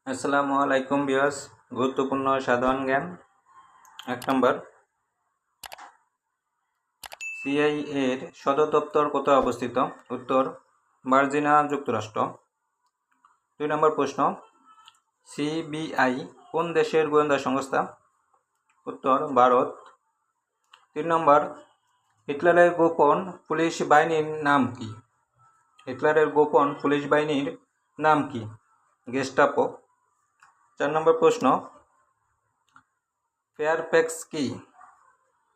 আসসালামু আলাইকুম ভিউয়ার্স। গুরুত্বপূর্ণ সাধারণ জ্ঞান। 1 নম্বর, সিআইএ এর সদর দপ্তর কোথায় অবস্থিত? উত্তর, ভার্জিনিয়া, যুক্তরাষ্ট্র। 2 নম্বর প্রশ্ন, সিবিআই কোন দেশের গোয়েন্দা সংস্থা? উত্তর, ভারত। 3 নম্বর, হিটলারের গোপন পুলিশ বাহিনীর নাম কি? হিটলারের গোপন পুলিশ বাহিনীর নাম কি? গেস্টাপো। 4 নম্বর প্রশ্ন, ফেয়ারফ্যাক্স কি?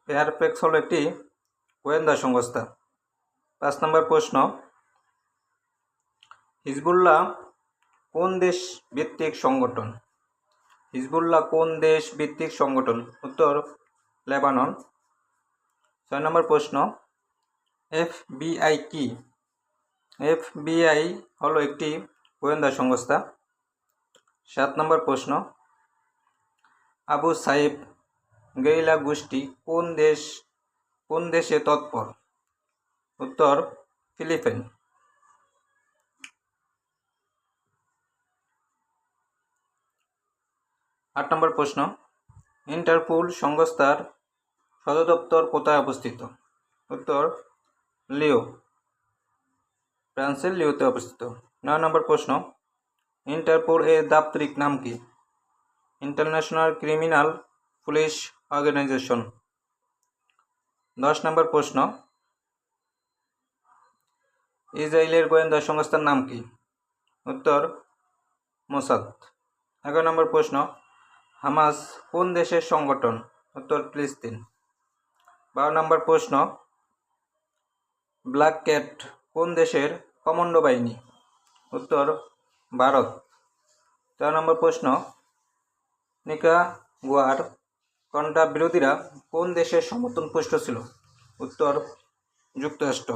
ফেয়ারফ্যাক্স হলো একটি গোয়েন্দা সংস্থা। 5 নম্বর প্রশ্ন, হিজবুল্লাহ কোন দেশ ভিত্তিক সংগঠন? হিজবুল্লাহ কোন দেশ ভিত্তিক সংগঠন? উত্তর, লেবানন। 6 নম্বর প্রশ্ন, এফবিআই কি? এফবিআই হলো একটি গোয়েন্দা সংস্থা। 7 নম্বর প্রশ্ন, আবু সাইফ গেরিলা গোষ্ঠী কোন দেশে তৎপর? উত্তর, ফিলিপাইন। 8 নম্বর প্রশ্ন, ইন্টারপোল সংস্থার সদর দপ্তর কোথায় অবস্থিত? উত্তর, লিও, ফ্রান্সের লিওতে অবস্থিত। 9 নম্বর প্রশ্ন, ইন্টারপোল এর দাপ্তরিক নাম কি? International criminal police organisation. 10 number প্রশ্ন, ইসরায়েলের গোয়েন্দা সংস্থার নাম কি? উত্তর, মোসাদ। 11 নম্বর প্রশ্ন, হামাস কোন দেশের সংগঠন? উত্তর, ফিলিস্তিন। 12 নম্বর প্রশ্ন, ব্ল্যাক ক্যাট কোন দেশের কমান্ডো বাহিনী? উত্তর, ভারত। 13 নম্বর প্রশ্ন, নিকারাগুয়ার কন্ট্রা বিরোধীরা কোন দেশের সমর্থন পুষ্ট ছিল? উত্তর, যুক্তরাষ্ট্র।